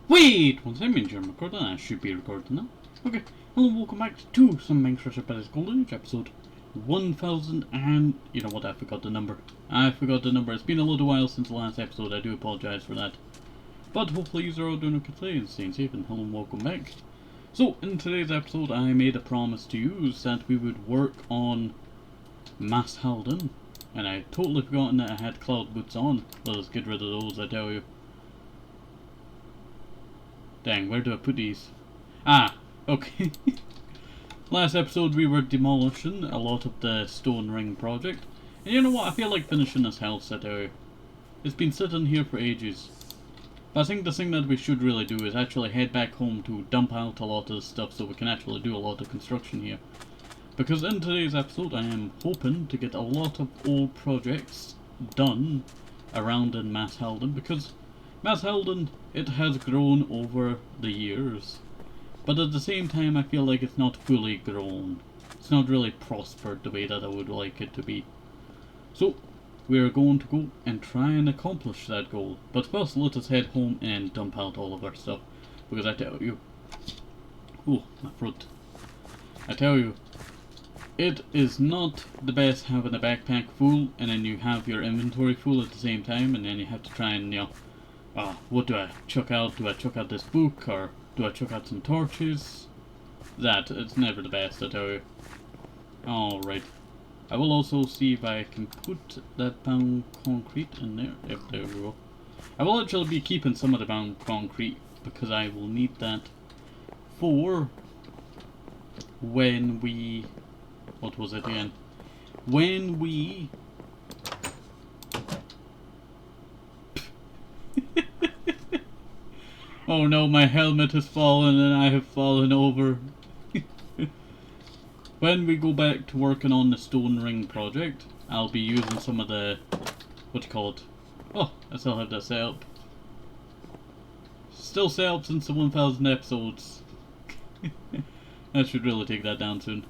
Wait! Once I mention I'm recording, I should be recording now. Okay, hello and welcome back to some Minecraft by this Golden Age episode 1000 and... You know what, I forgot the number. It's been a little while since the last episode, I do apologise for that. But hopefully you're all doing okay today and staying safe, and hello and welcome back. So, in today's episode I made a promise to you that we would work on Mass Halden. And I totally forgotten that I had cloud boots on. Let us get rid of those, I tell you. Dang, where do I put these? Ah, okay. Last episode we were demolishing a lot of the stone ring project. And you know what, I feel like finishing this house, I tell you. It's been sitting here for ages. But I think the thing that we should really do is actually head back home to dump out a lot of this stuff so we can actually do a lot of construction here. Because in today's episode I am hoping to get a lot of old projects done around in Mass Halden, because Mass Halden, it has grown over the years, but at the same time I feel like it's not fully grown. It's not really prospered the way that I would like it to be. So we are going to go and try and accomplish that goal. But first let us head home and dump out all of our stuff, because I tell you, oh my throat, I tell you, it is not the best having a backpack full and then you have your inventory full at the same time, and then you have to try and, you know, what do I chuck out? Do I chuck out this book, or do I chuck out some torches? It's never the best, I tell you. Alright. I will also see if I can put that bound concrete in there. Yep, there we go. I will actually be keeping some of the bound concrete, because I will need that for when we... What was it again? When we... Oh no, my helmet has fallen and I have fallen over. When we go back to working on the stone ring project, I'll be using some of the... What do you call it? Oh, I still have that set up. Still set up since the 1000 episodes. I should really take that down soon.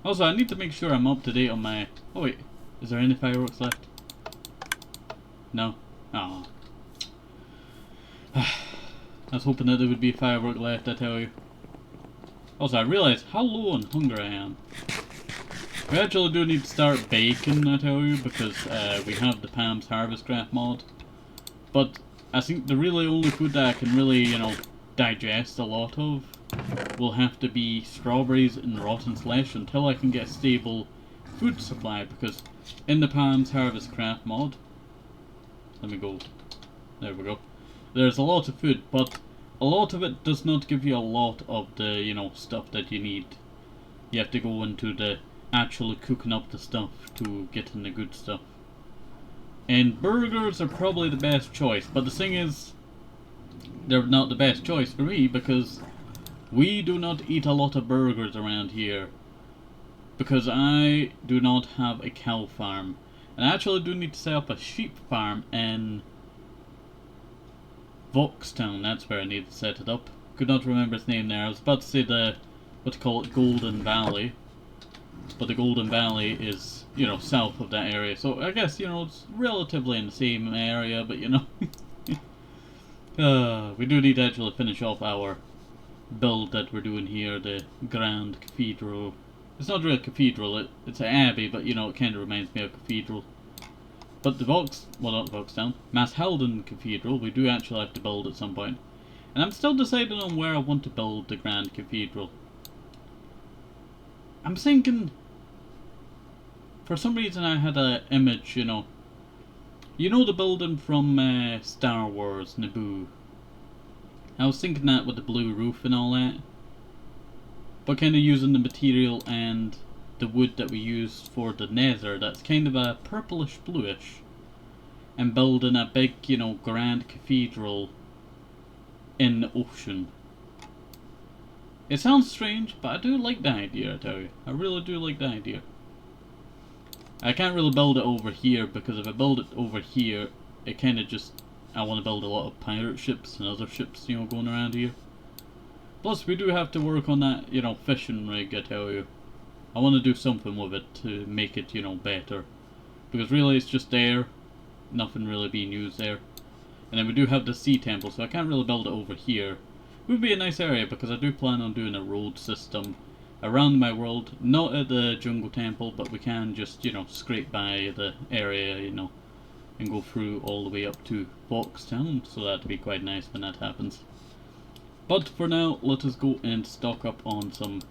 Also, I need to make sure I'm up to date on my... Oh wait, is there any fireworks left? No? Oh. I was hoping that there would be a firework left, I tell you. Also, I realised how low on hunger I am. We actually do need to start baking, I tell you, because we have the Pam's Harvest Craft mod. But I think the really only food that I can really, you know, digest a lot of will have to be strawberries and rotten flesh until I can get a stable food supply, because in the Pam's Harvest Craft mod, let me go, there we go, there's a lot of food, but a lot of it does not give you a lot of the, you know, stuff that you need. You have to go into the actually cooking up the stuff to get in the good stuff. And burgers are probably the best choice, but the thing is, they're not the best choice for me, because we do not eat a lot of burgers around here, because I do not have a cow farm. And I actually do need to set up a sheep farm in Voxtown. That's where I need to set it up. Could not remember its name there. I was about to say the, what you call it, Golden Valley. But the Golden Valley is, you know, south of that area. So I guess, you know, it's relatively in the same area, but you know. We do need to actually finish off our build that we're doing here, the Grand Cathedral. It's not really a cathedral, it's an abbey, but you know, it kind of reminds me of a cathedral. But the well, not Voxtown, Mass Halden Cathedral, we do actually have to build at some point. And I'm still deciding on where I want to build the Grand Cathedral. I'm thinking, for some reason I had an image, you know the building from Star Wars, Naboo. I was thinking that with the blue roof and all that, but kind of using the material and the wood that we used for the nether, that's kind of a purplish bluish, and building a big, you know, grand cathedral in the ocean. It sounds strange, but I do like the idea, I tell you. I really do like the idea. I can't really build it over here, because if I build it over here, it kind of just... I want to build a lot of pirate ships and other ships, you know, going around here. Plus, we do have to work on that, you know, fishing rig, I tell you. I want to do something with it to make it, you know, better. Because really it's just there. Nothing really being used there. And then we do have the sea temple, so I can't really build it over here. It would be a nice area because I do plan on doing a road system around my world. Not at the jungle temple, but we can just, you know, scrape by the area, you know, and go through all the way up to Boxtown. So that'd be quite nice when that happens. But for now, let us go and stock up on some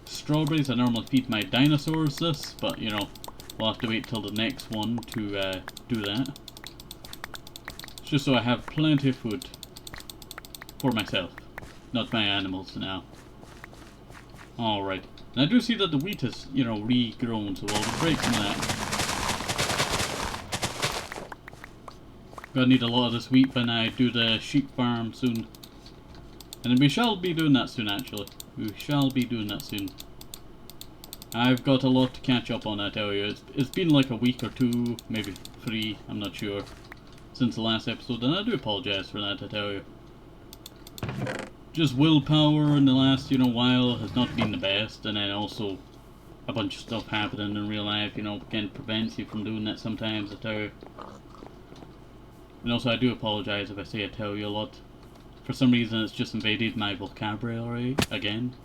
strawberries. I normally feed my dinosaurs this, but you know, we'll have to wait till the next one to do that. Just so I have plenty of food for myself, not my animals now. Alright, and I do see that the wheat is, you know, regrown, so we'll break some of that. Gonna need a lot of this wheat when I do the sheep farm soon. And we shall be doing that soon, actually. We shall be doing that soon. I've got a lot to catch up on, I tell you. It's been like a week or two, maybe 3, I'm not sure, since the last episode, and I do apologise for that, I tell you. Just willpower in the last, you know, while has not been the best, and then also a bunch of stuff happening in real life, you know, again, prevents you from doing that sometimes, I tell you. And also, I do apologise if I say I tell you a lot. For some reason, it's just invaded my vocabulary again,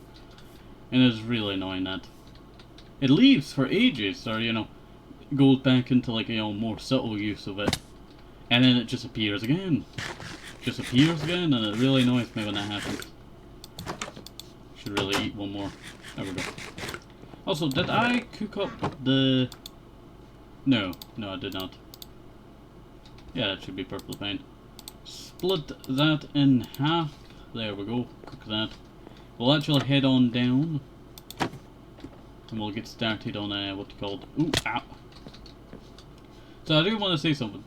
and it's really annoying that. It leaves for ages, or, you know, goes back into, like, you know, more subtle use of it, and then it just appears again. Just appears again, and it really annoys me when that happens. Should really eat one more. There we go. Also, did I cook up the... No, I did not. Yeah, that should be perfectly fine. Split that in half. There we go. Cook that. We'll actually head on down. And we'll get started on, what's it called? Ooh, ow. So I do want to say something.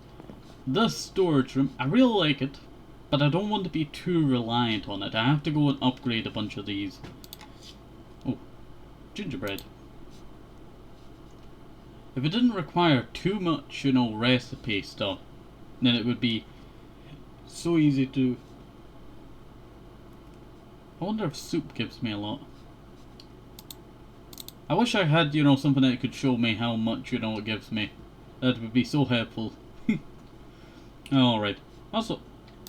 This storage room, I really like it. But I don't want to be too reliant on it. I have to go and upgrade a bunch of these. Oh, gingerbread. If it didn't require too much, you know, recipe stuff, then it would be so easy to... I wonder if soup gives me a lot. I wish I had, you know, something that could show me how much, you know, it gives me. That would be so helpful. Alright. Also,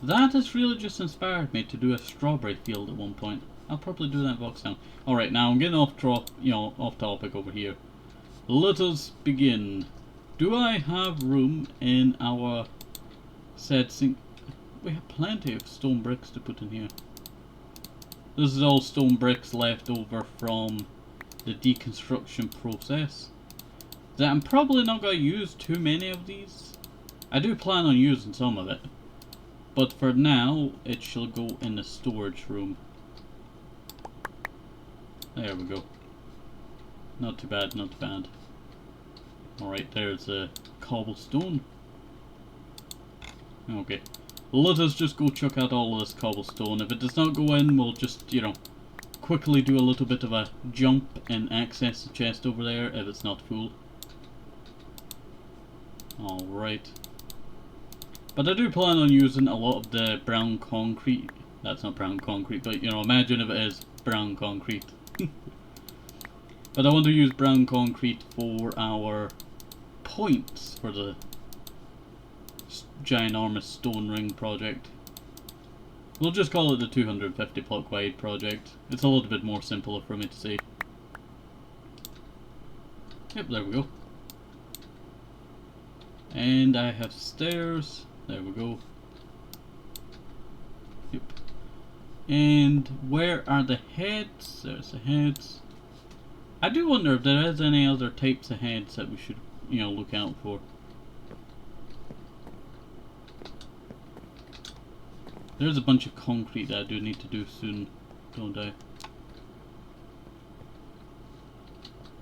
that has really just inspired me to do a strawberry field at one point. I'll probably do that in Boxtown. Alright, now I'm getting off topic over here. Let us begin. Do I have room in our said sink? We have plenty of stone bricks to put in here. This is all stone bricks left over from the deconstruction process. That I'm probably not going to use too many of these. I do plan on using some of it. But for now, it shall go in the storage room. There we go. Not too bad, not too bad. Alright, there's a cobblestone. Okay. Let us just go chuck out all of this cobblestone. If it does not go in, we'll just, you know, quickly do a little bit of a jump and access the chest over there if it's not full. Alright. But I do plan on using a lot of the brown concrete. That's not brown concrete, but you know, imagine if it is brown concrete. But I want to use brown concrete for our points for the ginormous stone ring project. We'll just call it the 250 block wide project. It's a little bit more simpler for me to say. Yep, there we go. And I have stairs. There we go. Yep. And where are the heads? There's the heads. I do wonder if there is any other types of heads that we should, you know, look out for. There's a bunch of concrete that I do need to do soon, don't I?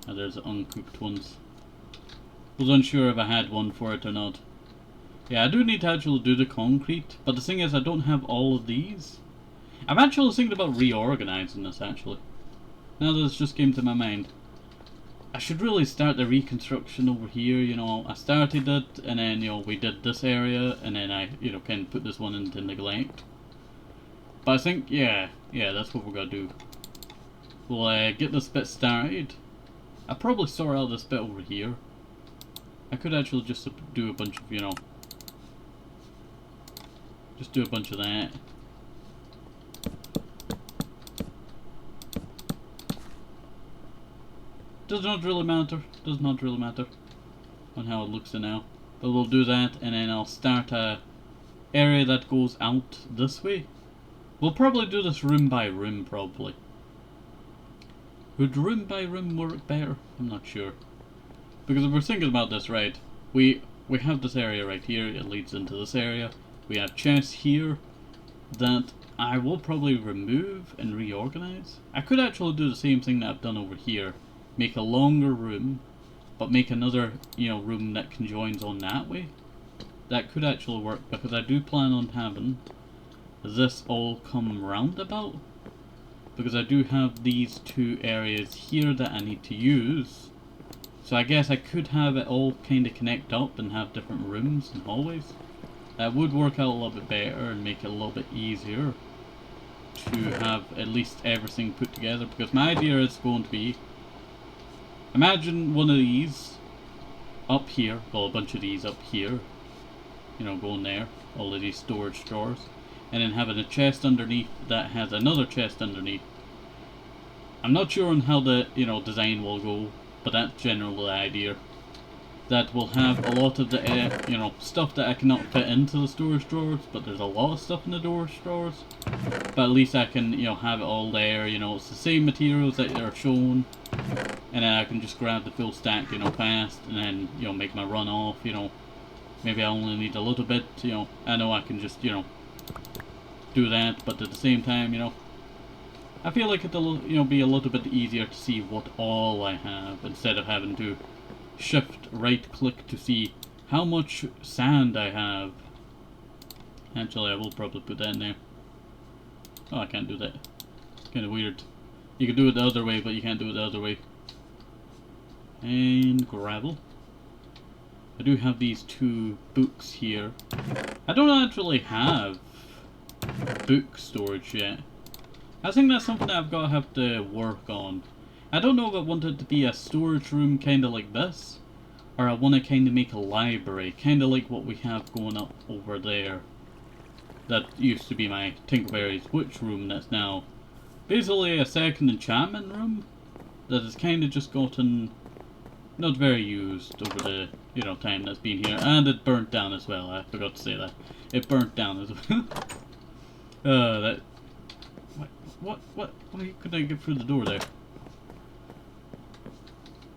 Oh, there's the uncooked ones. Was unsure if I had one for it or not. Yeah, I do need to actually do the concrete, but the thing is I don't have all of these. I'm actually thinking about reorganizing this actually. Now that this just came to my mind. I should really start the reconstruction over here, you know. I started it and then, you know, we did this area and then I, you know, kind of put this one into neglect. But I think, yeah, that's what we're gonna do. We'll get this bit started. I'll probably sort out this bit over here. I could actually just do a bunch of, you know, Just do a bunch of that. Does not really matter. Does not really matter on how it looks now. But we'll do that, and then I'll start a area that goes out this way. We'll probably do this room by room, probably. Would room by room work better? I'm not sure. Because if we're thinking about this, right, we have this area right here, it leads into this area. We have chests here that I will probably remove and reorganize. I could actually do the same thing that I've done over here. Make a longer room, but make another, room that conjoins on that way. That could actually work, because I do plan on having this all come roundabout. Because I do have these two areas here that I need to use. So I guess I could have it all kind of connect up and have different rooms and hallways. That would work out a little bit better and make it a little bit easier to have at least everything put together. Because my idea is going to be, imagine one of these up here, well, a bunch of these up here, going there, all of these storage drawers, and then having a chest underneath that has another chest underneath. I'm not sure on how the, design will go, but that's generally the idea. That will have a lot of the, stuff that I cannot fit into the storage drawers, but there's a lot of stuff in the storage drawers. But at least I can, have it all there, it's the same materials that are shown. And then I can just grab the full stack, fast, and then, make my run off, Maybe I only need a little bit, I know I can just, do that, but at the same time, I feel like it'll, be a little bit easier to see what all I have, instead of having to shift right click to see how much sand I have. Actually, I will probably put that in there. Oh, I can't do that. It's kind of weird. You can do it the other way, but you can't do it the other way. And gravel. I do have these two books here. I don't actually have book storage yet. I think that's something that I've got to have to work on. I don't know if I want it to be a storage room kind of like this, or I want to kind of make a library, kind of like what we have going up over there. That used to be my TenkoBerry's witch room, that's now basically a second enchantment room that has kind of just gotten not very used over the time that's been here, and it burnt down as well. I forgot to say that it burnt down as well. That what why couldn't I get through the door there?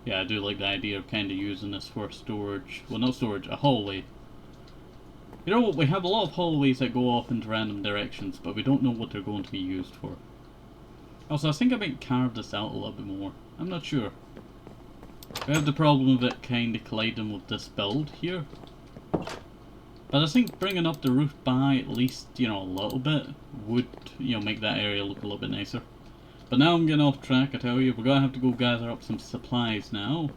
Yeah, I do like the idea of kind of using this for storage. Well, not storage, a hallway. You know what, we have a lot of hallways that go off into random directions, but we don't know what they're going to be used for. Also, I think I might carve this out a little bit more. I'm not sure. We have the problem of it kind of colliding with this build here. But I think bringing up the roof by at least, a little bit would, make that area look a little bit nicer. But now I'm getting off track, I tell you. We're going to have to go gather up some supplies now.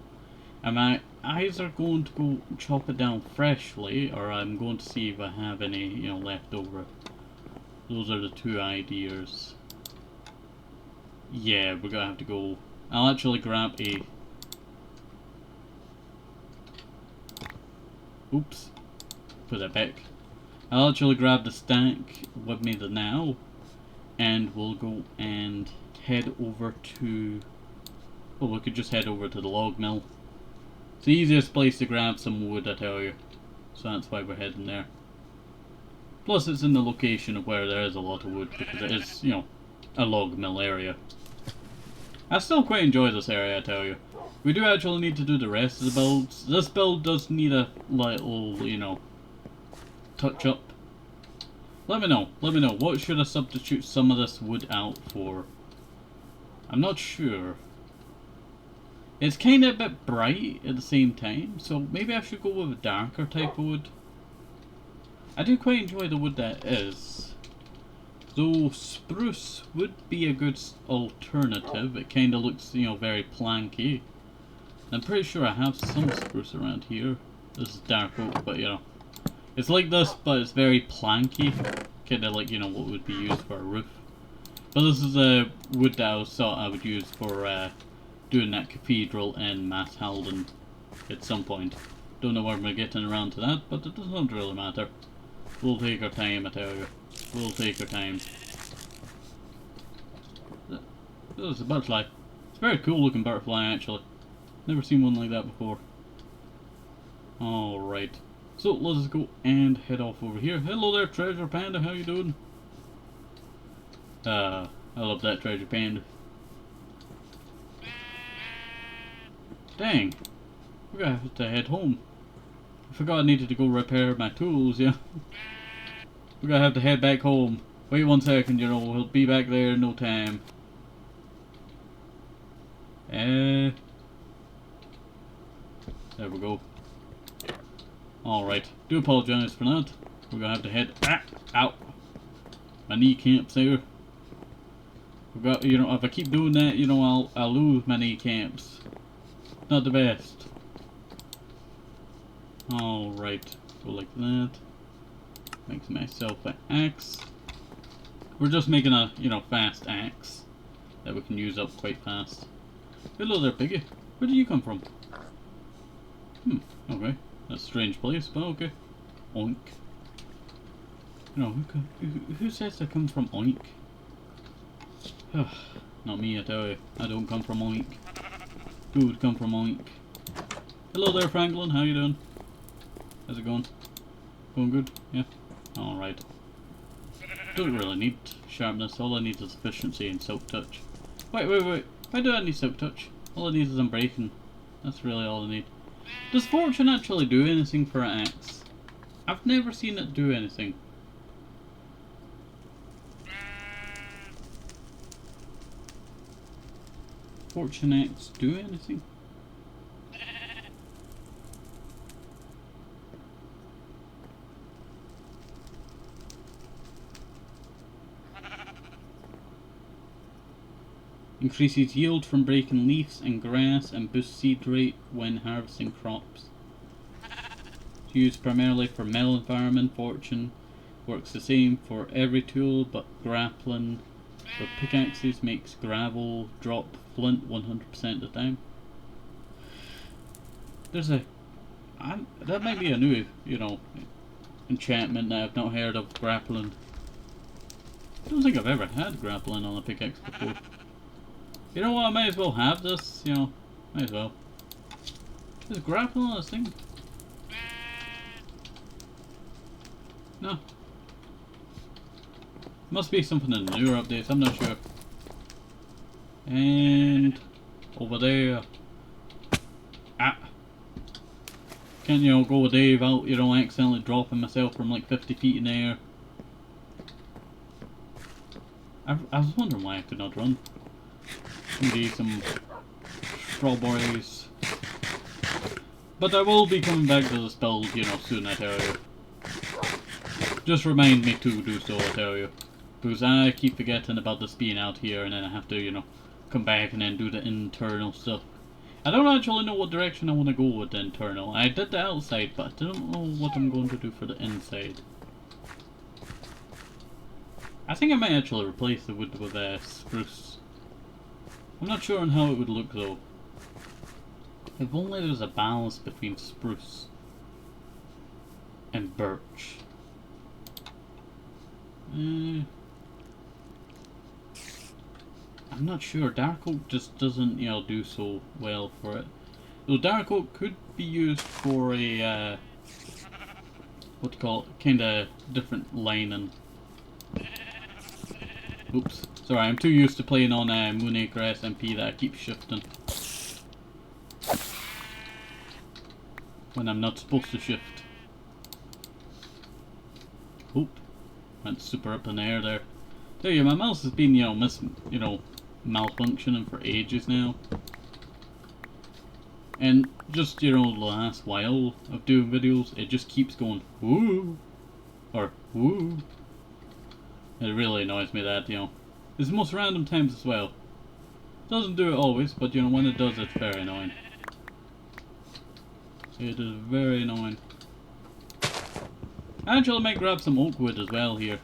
And my eyes are going to go chop it down freshly, or I'm going to see if I have any, left over. Those are the two ideas. Yeah, we're going to have to go. I'll actually grab a... Oops. Put that back. I'll actually grab the stack with me now. And we'll go and head over to... Well, we could just head over to the log mill. It's the easiest place to grab some wood, I tell you. So that's why we're heading there. Plus it's in the location of where there is a lot of wood, because it is, a log mill area. I still quite enjoy this area, I tell you. We do actually need to do the rest of the builds. This build does need a little, touch up. Let me know, what should I substitute some of this wood out for? I'm not sure. It's kind of a bit bright at the same time, so maybe I should go with a darker type of wood. I do quite enjoy the wood that is. Though spruce would be a good alternative. It kind of looks, very planky. I'm pretty sure I have some spruce around here. This is dark oak, but it's like this, but it's very planky. Kind of like, what would be used for a roof. But this is a wood that I thought I would use for doing that cathedral in Halden at some point. Don't know where we're getting around to that, but it doesn't really matter. We'll take our time, I tell you. We'll take our time. This is a butterfly. It's a very cool looking butterfly, actually. Never seen one like that before. Alright. So, let's go and head off over here. Hello there, Treasure Panda. How you doing? I love that Treasure Panda. Dang. We're gonna have to head home. I forgot I needed to go repair my tools, yeah. We're gonna have to head back home. Wait 1 second, you know, we'll be back there in no time. There we go. Alright, do apologise for that. We're gonna have to head. Ow! My kneecaps there. We've got, you know, if I keep doing that, you know, I'll lose my kneecaps. Not the best. Alright, go like that. Makes myself an axe. We're just making a, you know, fast axe that we can use up quite fast. Hello there, piggy. Where did you come from? Okay. That's a strange place, but okay. Oink. You know, who says I come from Oink? Not me, I tell you. I don't come from Oink. Who would come from Oink? Hello there, Franklin. How you doing? How's it going? Going good? Yeah? Alright. Don't really need sharpness. All I need is efficiency and silk touch. Wait. Why do I need silk touch? All I need is unbreaking. That's really all I need. Does fortune actually do anything for an axe? I've never seen it do anything. Fortune axe do anything? Increases yield from breaking leaves and grass and boosts seed rate when harvesting crops. It's used primarily for melon farming. Fortune works the same for every tool but grappling for pickaxes makes gravel drop flint 100% of the time. There's a... that might be a new, you know, enchantment that I've not heard of, grappling. I don't think I've ever had grappling on a pickaxe before. You know what, I might as well have this, you know, might as well. Is grappling on this thing? No. Must be something in the newer updates, I'm not sure. And over there. Can't, you know, go a day without, you know, accidentally dropping myself from like 50 feet in the air. I was wondering why I could not run. Maybe some strawberries. But I will be coming back to this build, you know, soon, I tell you. Just remind me to do so, I tell you. Because I keep forgetting about this being out here and then I have to, you know, come back and then do the internal stuff. I don't actually know what direction I want to go with the internal. I did the outside, but I don't know what I'm going to do for the inside. I think I might actually replace the wood with spruce. I'm not sure on how it would look though. If only there's a balance between spruce and birch. I'm not sure. Dark oak just doesn't, you know, do so well for it. Though dark oak could be used for a what do you call it? Kinda different lining. Oops. Sorry, I'm too used to playing on Moonacre SMP that I keep shifting. When I'm not supposed to shift. Oop. Went super up in the air there. Tell you, my mouse has been, you know, malfunctioning for ages now. And just, you know, the last while of doing videos, it just keeps going, woo! Or, woo! It really annoys me that, you know. It's the most random times as well. Doesn't do it always, but you know, when it does, it's very annoying. It is very annoying. I actually might grab some oak wood as well here.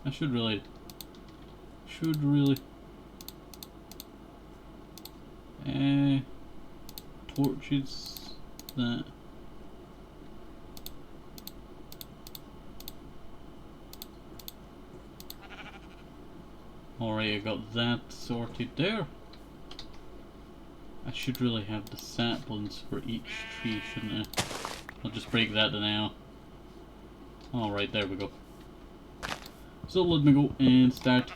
I should really. Torches. That. Alright, I got that sorted there. I should really have the saplings for each tree, shouldn't I? I'll just break that now. Alright, there we go. So let me go and start.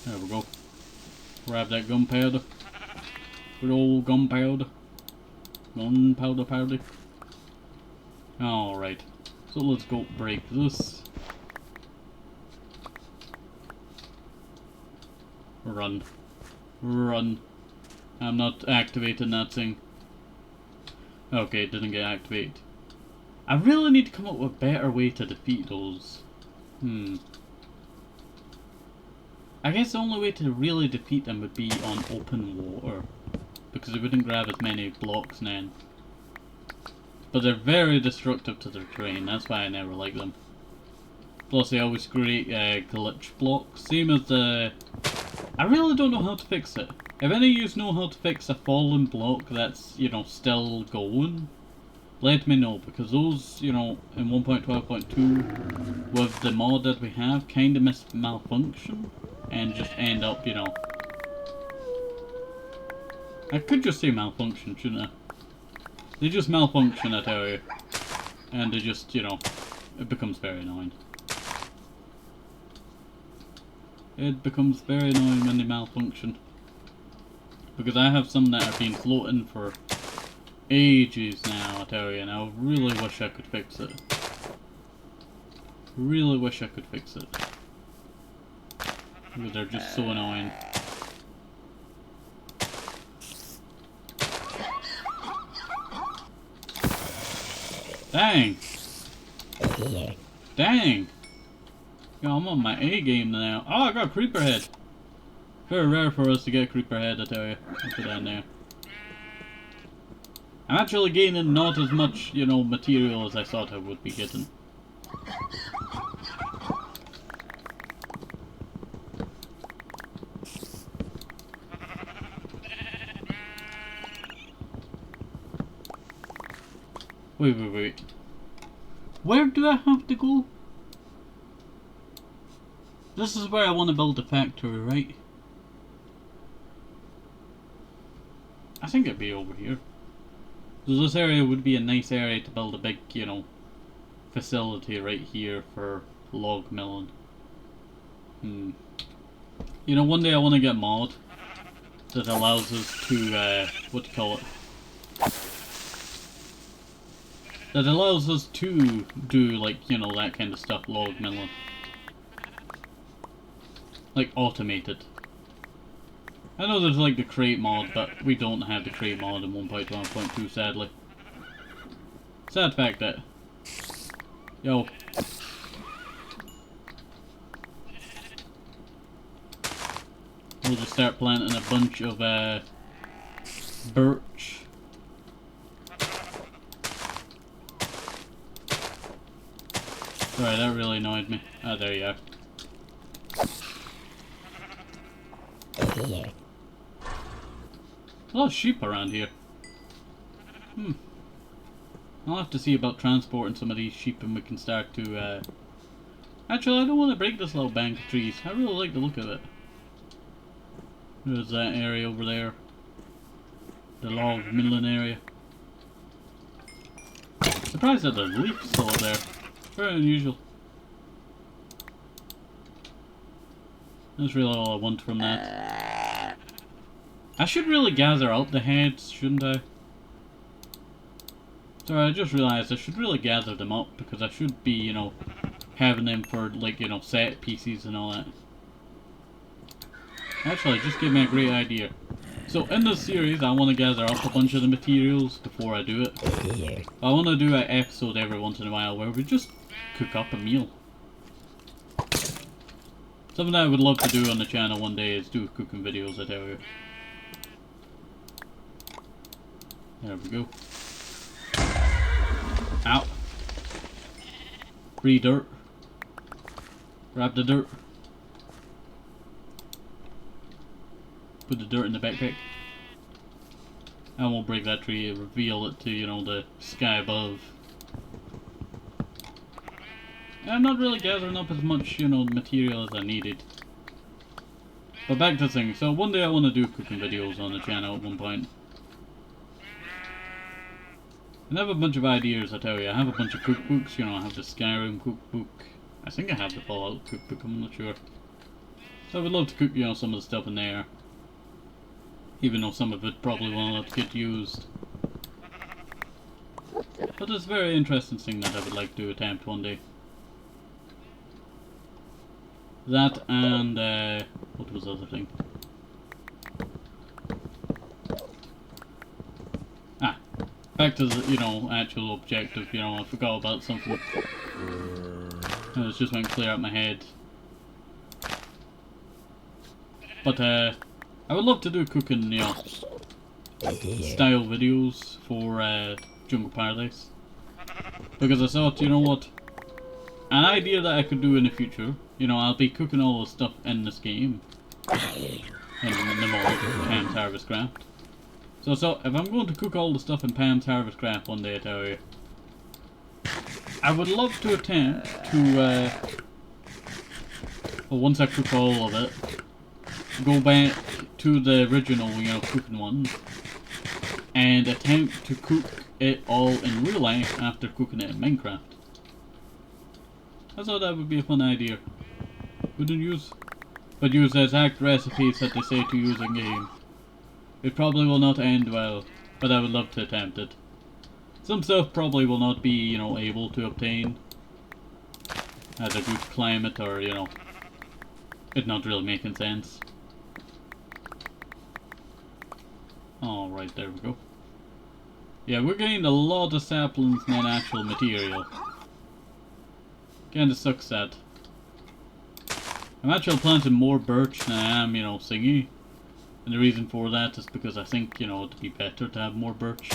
There we go. Grab that gunpowder. Good old gunpowder. Gunpowder powder. Alright. So let's go break this. Run. Run. I'm not activating that thing. Okay, it didn't get activated. I really need to come up with a better way to defeat those. I guess the only way to really defeat them would be on open water, because they wouldn't grab as many blocks then. But they're very destructive to their terrain, that's why I never like them. Plus they always create glitch blocks, same as the... I really don't know how to fix it. If any of you know how to fix a fallen block that's, you know, still going, let me know, because those, you know, in 1.12.2 with the mod that we have kind of malfunction and just end up, you know, I could just say malfunction, shouldn't I? They just malfunction, I tell you, and they just, you know, it becomes very annoying. It becomes very annoying when they malfunction. Because I have some that have been floating for ages now, I tell you, and I really wish I could fix it. Really wish I could fix it. Because they're just so annoying. Dang! Dang! Yo, I'm on my A game now. Oh, I got a creeper head! Very rare for us to get a creeper head, I tell you. I'll put that in there. I'm actually gaining not as much, you know, material as I thought I would be getting. Wait. Where do I have to go? This is where I want to build a factory, right? I think it'd be over here. So this area would be a nice area to build a big, you know, facility right here for log milling. You know, one day I want to get a mod that allows us to, what do you call it? That allows us to do, like, you know, that kind of stuff, log milling. Like, automated. I know there's like the crate mod, but we don't have the crate mod in 1.1.2, sadly. Sad fact that... Yo. We'll just start planting a bunch of birch. Sorry, that really annoyed me. Ah, there you are. A lot of sheep around here. I'll have to see about transporting some of these sheep and we can start to, Actually, I don't want to break this little bank of trees. I really like the look of it. There's that area over there. The log milling area. Surprised that the leaf's still there. Very unusual. That's really all I want from that. I should really gather out the heads, shouldn't I? Sorry, I just realized I should really gather them up because I should be, you know, having them for, like, you know, set pieces and all that. Actually, just gave me a great idea. So in this series, I want to gather up a bunch of the materials before I do it. I want to do an episode every once in a while where we just cook up a meal. Something I would love to do on the channel one day is do cooking videos, I tell you. There we go. Ow. Free dirt. Grab the dirt. Put the dirt in the backpack. I won't break that tree, reveal it to, you know, the sky above. I'm not really gathering up as much, you know, material as I needed. But back to the thing. So one day I want to do cooking videos on the channel at one point. And I have a bunch of ideas, I tell you. I have a bunch of cookbooks, you know, I have the Skyrim cookbook. I think I have the Fallout cookbook, I'm not sure. So I would love to cook, you know, some of the stuff in there. Even though some of it probably will not get used. But it's a very interesting thing that I would like to attempt one day. That and, what was the other thing? Ah, back to the, you know, actual objective, you know, I forgot about something. It just went clear out my head. But, I would love to do cooking, you know, style videos for, Jungle Paradise. Because I thought, you know what, an idea that I could do in the future, you know, I'll be cooking all the stuff in this game. In the mod, Pam's Harvest Craft. So if I'm going to cook all the stuff in Pam's Harvest Craft one day, I tell you, I would love to attempt to, well, once I cook all of it, go back to the original, you know, cooking one, and attempt to cook it all in real life after cooking it in Minecraft. I thought that would be a fun idea. Wouldn't use, but use the exact recipes that they say to use in game. It probably will not end well, but I would love to attempt it. Some stuff probably will not be, you know, able to obtain as a good climate, or, you know, it not really making sense. Alright, there we go. Yeah, we're getting a lot of saplings and actual material. Kinda sucks that. I'm actually planting more birch than I am, you know, thingy. And the reason for that is because I think, you know, it'd be better to have more birch.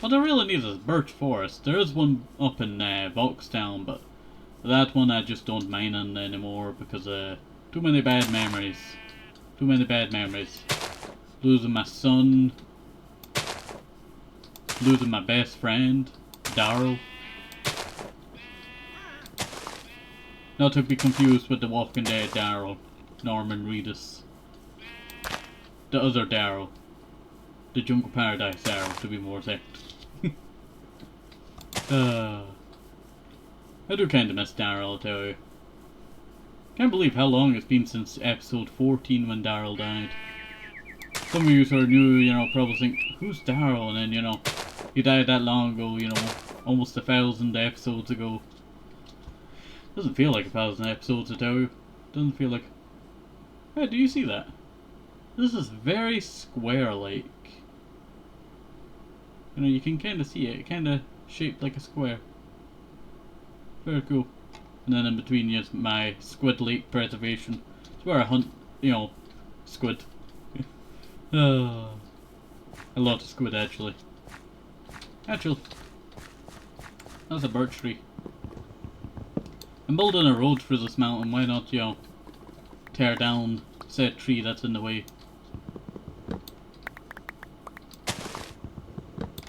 What I really need is a birch forest. There is one up in Voxtown, but that one I just don't mine in anymore because too many bad memories. Too many bad memories. Losing my son. Losing my best friend, Daryl. Not to be confused with the Walking Dead Daryl, Norman Reedus. The other Daryl. The Jungle Paradise Daryl, to be more exact. I do kinda miss Daryl, I'll tell you. Can't believe how long it's been since episode 14 when Daryl died. Some of you sort of knew, you know, probably think, who's Daryl? And then, you know, he died that long ago, you know, almost 1,000 episodes ago. Doesn't feel like 1,000 episodes, I tell you. Doesn't feel like... Hey, do you see that? This is very square-like. You know, you can kind of see it. It kind of shaped like a square. Very cool. And then in between is my squid lake preservation. It's where I hunt, you know, squid. A lot of squid, actually. Actually, that's a birch tree. I'm building a road through this mountain. Why not, you know, tear down said tree that's in the way?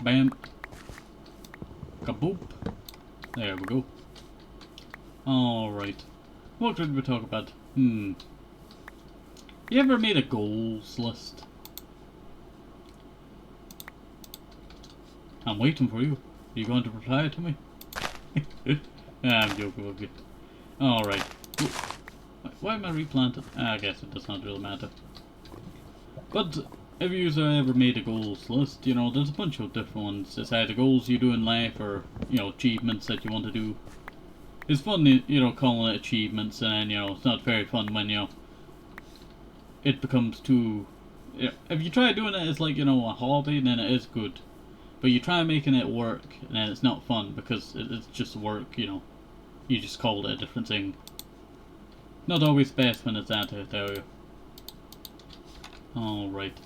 Bam. Kaboop. There we go. Alright. What did we talk about? You ever made a goals list? I'm waiting for you. Are you going to reply to me? I'm joking with you. Alright. Why am I replanted? I guess it does not really matter. But have you ever made a goals list? You know, there's a bunch of different ones. It's either goals you do in life or, you know, achievements that you want to do. It's fun, you know, calling it achievements, and then, you know, it's not very fun when, you know, it becomes too... You know, if you try doing it as, like, you know, a hobby, then it is good. But you try making it work, and then it's not fun because it's just work, you know. You just called it a different thing. Not always best when it's that, I tell you. Alright.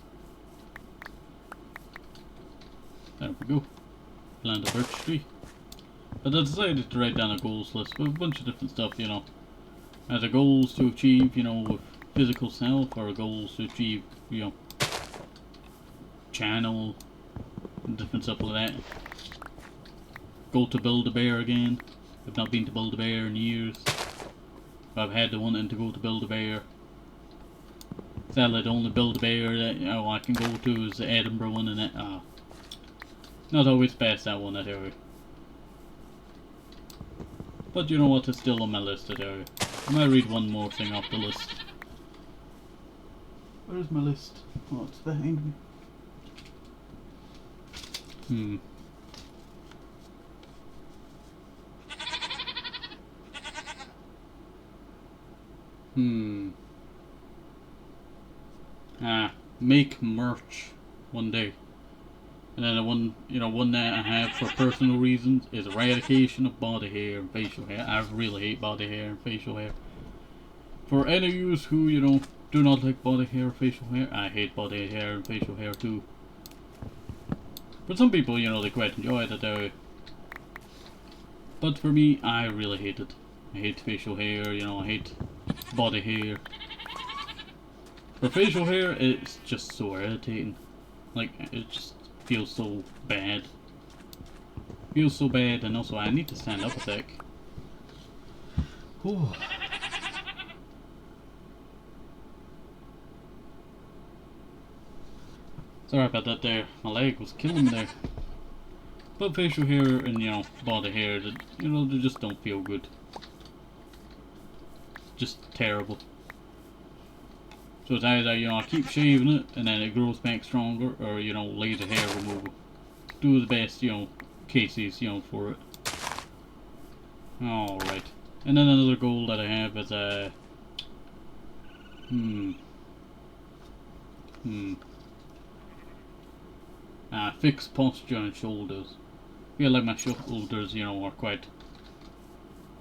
There we go. Plant a birch tree. But I decided to write down a goals list with a bunch of different stuff, you know. Either goals to achieve, you know, with physical self, or goals to achieve, you know, channel, and different stuff like that. Goal to build a bear again. I've not been to Build-A-Bear in years. I've had the wanting to go to Build-A-Bear. Sadly, the only Build-A-Bear that I can go to is the Edinburgh one, and not always best, that one, I tell you. But you know what, it's still on my list, I tell you. I might read one more thing off the list. Where's my list? Oh, it's behind me. Make merch one day. And then the one that I have for personal reasons is eradication of body hair and facial hair. I really hate body hair and facial hair. For any of you who, do not like body hair or facial hair, I hate body hair and facial hair too. For some people, they quite enjoy it. But for me, I really hate it. I hate facial hair, I hate body hair. For facial hair, it's just so irritating. Like, it just feels so bad. Feels so bad, and also I need to stand up a sec. Whew. Sorry about that there. My leg was killing me there. But facial hair and, body hair, they just don't feel good. Just terrible. So it's either, I keep shaving it and then it grows back stronger, or, laser hair removal. Do the best, cases, for it. Alright. And then another goal that I have is, fix posture and shoulders. I feel like my shoulders, are quite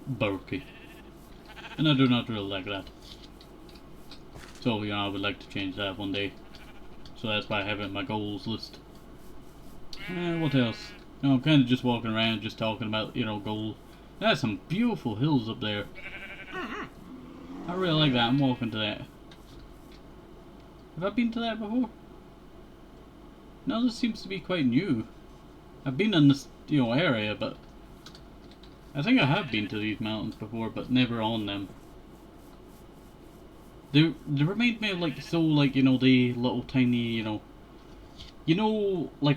bulky. And I do not really like that. So, I would like to change that one day. So that's why I have it in my goals list. What else? I'm kind of just walking around, just talking about, goals. There's some beautiful hills up there. I really like that. I'm walking to that. Have I been to that before? No, this seems to be quite new. I've been in this, area, but I think I have been to these mountains before, but never on them. They remind me of the little tiny, like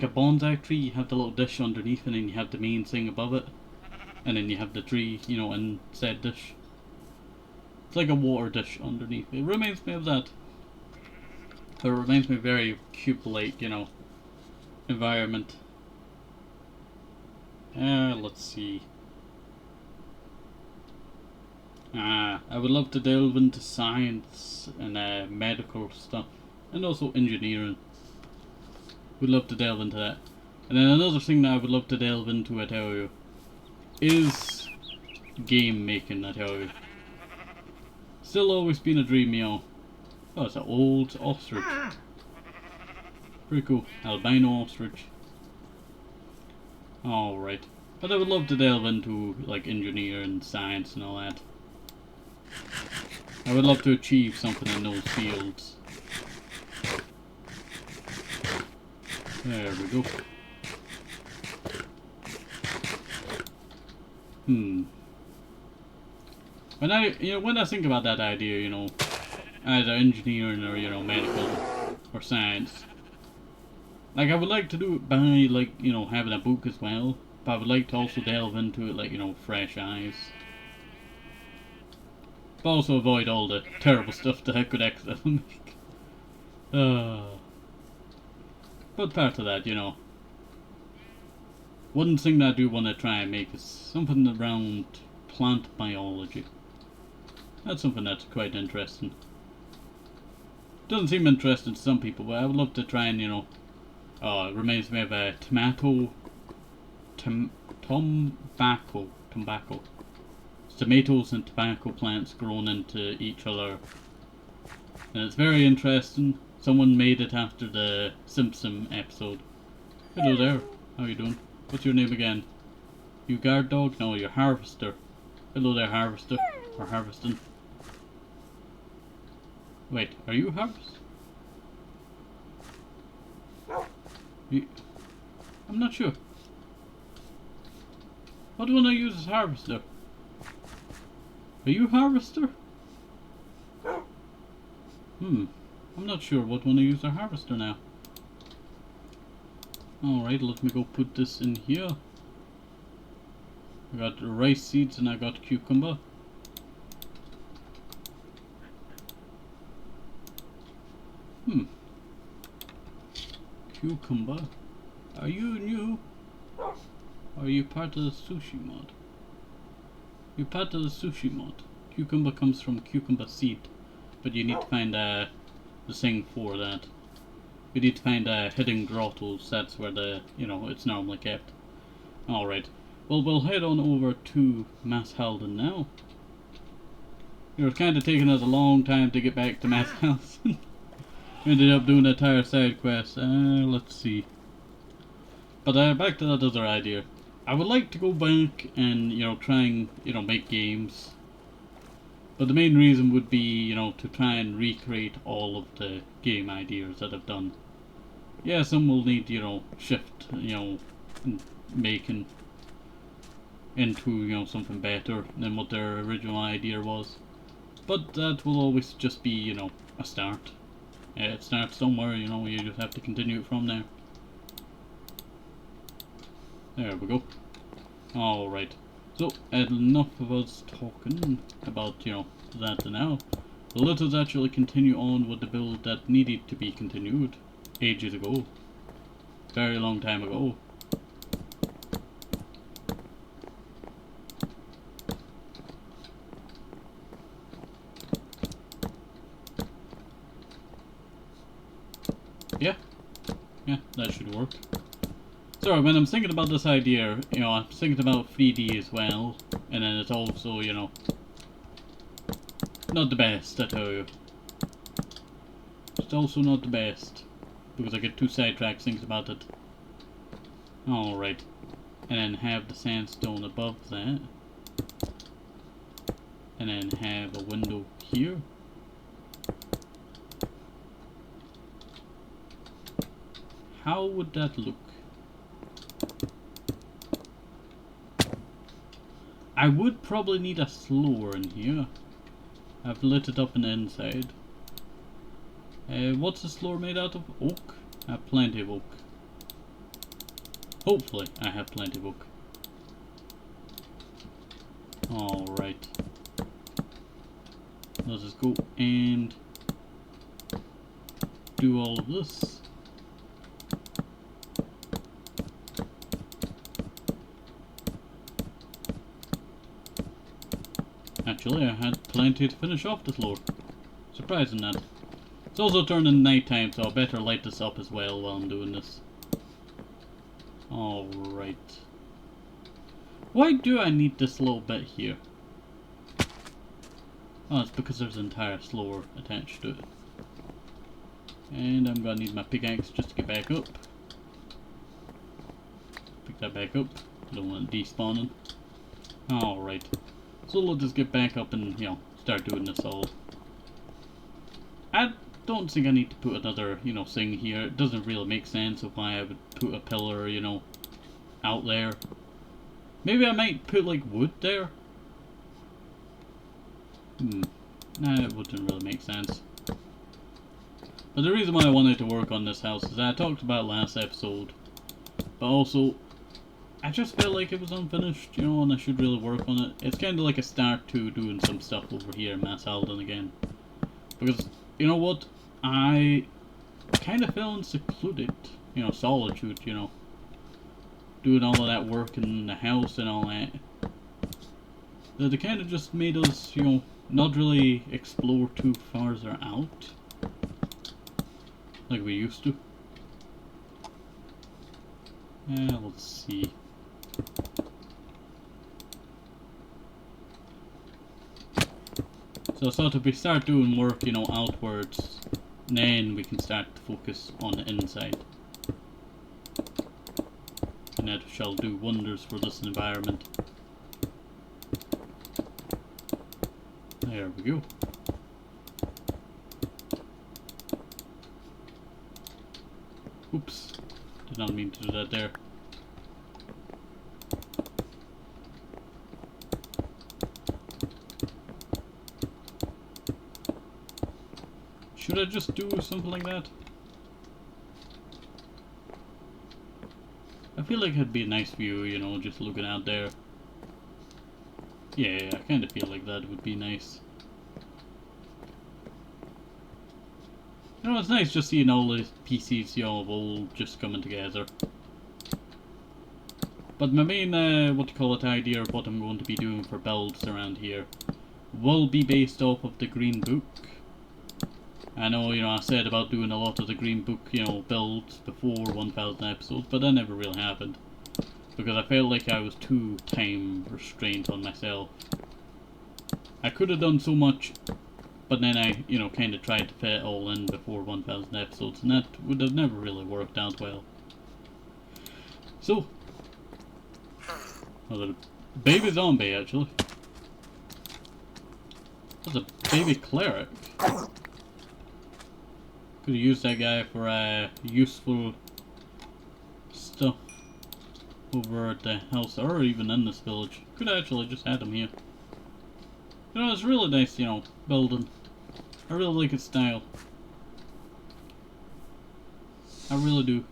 a bonsai tree, you have the little dish underneath and then you have the main thing above it. And then you have the tree, in said dish. It's like a water dish underneath. It reminds me of that. It reminds me very cube-like, environment. Let's see. I would love to delve into science and medical stuff, and also engineering. Would love to delve into that. And then another thing that I would love to delve into, I tell you, is game making, I tell you. Still always been a dream, Oh, it's an old ostrich. Pretty cool. Albino ostrich. Alright. But I would love to delve into, engineering, science and all that. I would love to achieve something in those fields. There we go. When I think about that idea, either engineering or, medical or science, I would like to do it by, having a book as well, but I would like to also delve into it, fresh eyes. But also avoid all the terrible stuff that I could accidentally make. But part of that, one thing that I do want to try and make is something around plant biology. That's something that's quite interesting. Doesn't seem interesting to some people, but I would love to try and, it reminds me of a tobacco. Tomatoes and tobacco plants grown into each other. And it's very interesting. Someone made it after the Simpson episode. Hello there. How you doing? What's your name again? You guard dog? No, you're Harvester. Hello there, Harvester. Or Harvesting. Wait, are you Harvest? I'm not sure. What do I use as Harvester? Are you harvester? I'm not sure what one to use a harvester now. Alright, let me go put this in here. I got rice seeds and I got cucumber. Cucumber? Are you new? Or are you part of the sushi mod? You're part of the sushi mod. Cucumber comes from cucumber seed. But you need to find the thing for that. You need to find hidden grottos. That's where the, it's normally kept. Alright. Well, we'll head on over to Mass Halden now. It was kind of taking us a long time to get back to Mass Halden. Ended up doing the entire side quest. Let's see. But back to that other idea. I would like to go back and, try and, make games. But the main reason would be, to try and recreate all of the game ideas that I've done. Yeah, some will need, shift, making into, something better than what their original idea was. But that will always just be, a start. It starts somewhere, you just have to continue it from there. There we go. Alright. So, enough of us talking about, that now. Let us actually continue on with the build that needed to be continued ages ago. Very long time ago. Yeah, that should work. So when I'm thinking about this idea, I'm thinking about 3D as well, and then it's also, not the best, I tell you. It's also not the best, because I get too sidetracked thinking about it. Alright, and then have the sandstone above that, and then have a window here. How would that look? I would probably need a floor in here. I've lit it up on the inside. What's this floor made out of? Oak? I have plenty of oak. Hopefully I have plenty of oak. Alright. Let's just go and do all of this. Actually, I had plenty to finish off the floor. Surprising that. It's also turning nighttime, so I better light this up as well while I'm doing this. Alright. Why do I need this little bit here? Oh, it's because there's an entire floor attached to it. And I'm gonna need my pickaxe just to get back up. Pick that back up. I don't want it despawning. Alright. So let's just get back up and, start doing this all. I don't think I need to put another, thing here. It doesn't really make sense of why I would put a pillar, out there. Maybe I might put, like, wood there? Nah, it wouldn't really make sense. But the reason why I wanted to work on this house is that I talked about last episode. But also, I just felt like it was unfinished, and I should really work on it. It's kind of like a start to doing some stuff over here in Mass Halden again. Because, you know what? I kind of felt secluded, solitude, doing all of that work in the house and all that. That it kind of just made us, not really explore too farther out. Like we used to. Let's see. So I thought if we start doing work, outwards, then we can start to focus on the inside. And that shall do wonders for this environment. There we go. Oops. Did not mean to do that there. Should I just do something like that? I feel like it'd be a nice view, you know, just looking out there. Yeah, I kind of feel like that would be nice. You know, it's nice just seeing all the PCs, you know, all just coming together. But my main, idea of what I'm going to be doing for builds around here will be based off of the Green Book. I know, you know, I said about doing a lot of the Green Book, you know, builds before 1000 episodes, but that never really happened. Because I felt like I was too time restrained on myself. I could have done so much, but then I, you know, kind of tried to fit it all in before 1000 episodes, and that would have never really worked out well. So, another baby zombie, actually. That's a baby cleric. Could have used that guy for useful stuff over at the house, or even in this village. Could have actually just had him here. You know, it's really nice, you know, building. I really like its style. I really do.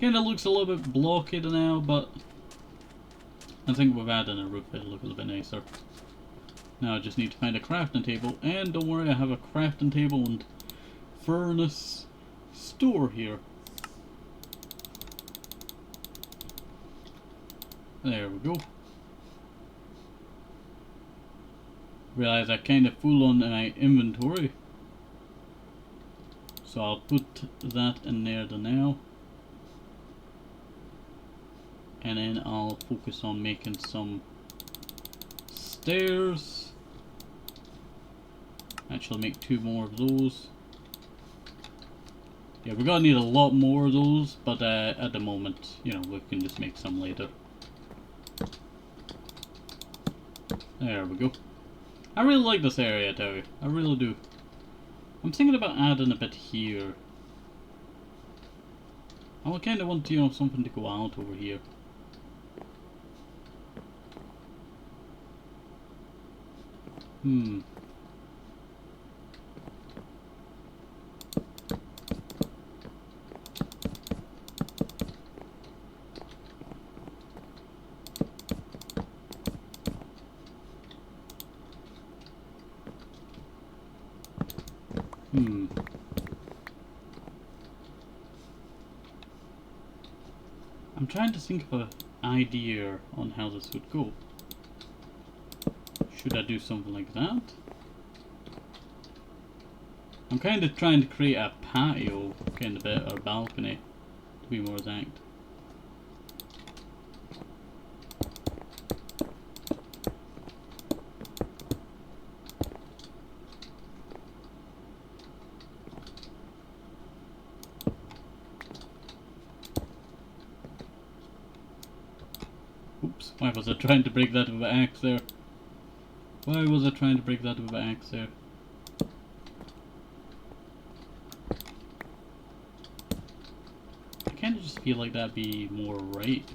Kinda looks a little bit blocky now, but I think with adding a roof it'll look a little bit nicer. Now I just need to find a crafting table, and don't worry, I have a crafting table and furnace store here. There we go. Realize I kinda full on my inventory, so I'll put that in there now, and then I'll focus on making some stairs. Actually make 2 more of those. Yeah, we're gonna need a lot more of those, but at the moment, you know, we can just make some later. There we go. I really like this area, I tell you. I really do. I'm thinking about adding a bit here. I kind of want, you know, something to go out over here. I'm trying to think of an idea on how this would go. Should I do something like that? I'm kind of trying to create a patio kind of bit, or balcony, to be more exact. Oops, why was I trying to break that with an axe there? Why was I trying to break that with an axe there? I kinda just feel like that'd be more right.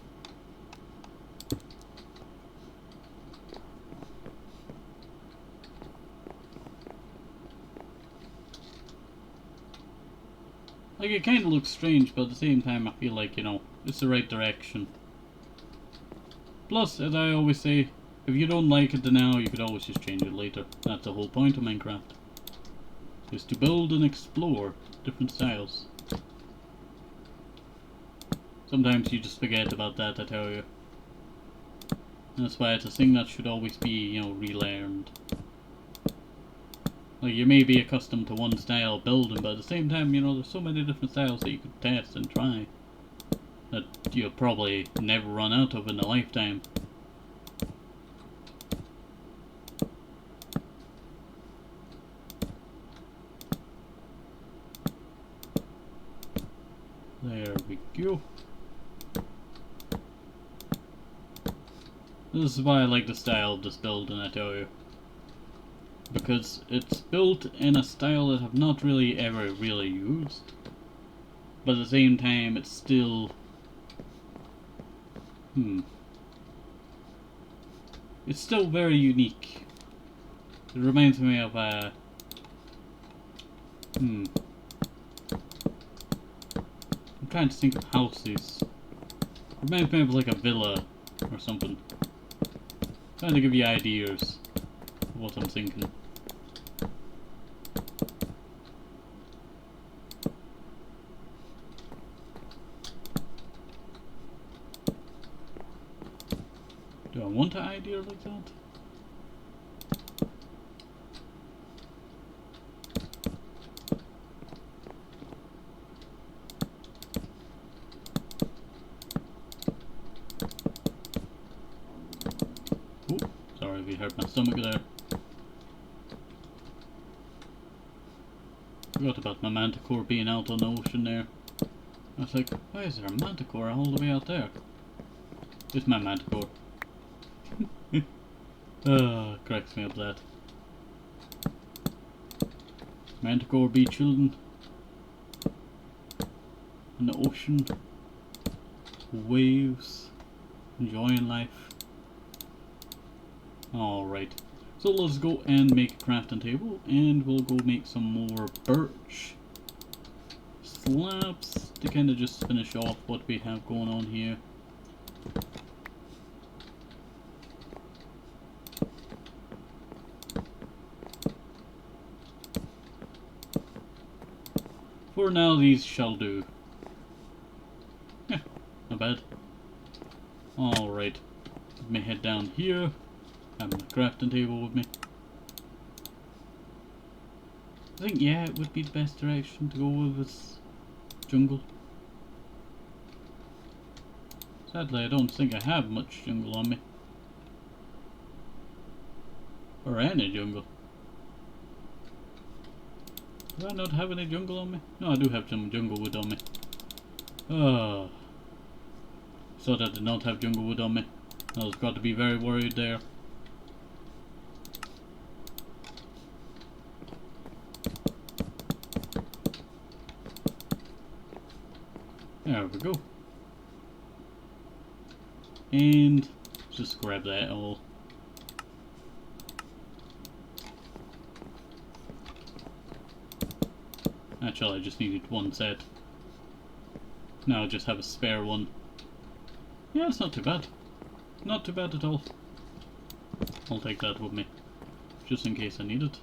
Like, it kinda looks strange, but at the same time I feel like, you know, it's the right direction. Plus, as I always say, if you don't like it now, you could always just change it later. That's the whole point of Minecraft. Is to build and explore different styles. Sometimes you just forget about that, I tell you. And that's why it's a thing that should always be, you know, relearned. Like, you may be accustomed to one style of building, but at the same time, you know, there's so many different styles that you could test and try that you'll probably never run out of in a lifetime. There we go. This is why I like the style of this building, I tell you. Because it's built in a style that I've not really ever really used. But at the same time, it's still... It's still very unique. It reminds me of I'm trying to think of houses. Reminds me of like a villa or something. Trying to give you ideas of what I'm thinking. Do I want an idea like that? Oh, sorry if you heard my stomach there. Forgot about my manticore being out on the ocean there. I was like, why is there a manticore all the way out there? It's my manticore. Cracks me up that. Manticore be children in the ocean, waves, enjoying life. Alright, so let's go and make a crafting table, and we'll go make some more birch slabs to kind of just finish off what we have going on here. For now, these shall do. Yeah, not bad. Alright, let me head down here. Have my crafting table with me. I think, yeah, it would be the best direction to go with this jungle. Sadly, I don't think I have much jungle on me. Or any jungle. Do I not have any jungle on me? No, I do have some jungle wood on me. Oh. Thought I did not have jungle wood on me. I was got to be very worried there. There we go. And just grab that all. Actually, I just needed one set. Now I just have a spare one. Yeah, it's not too bad. Not too bad at all. I'll take that with me, just in case I need it.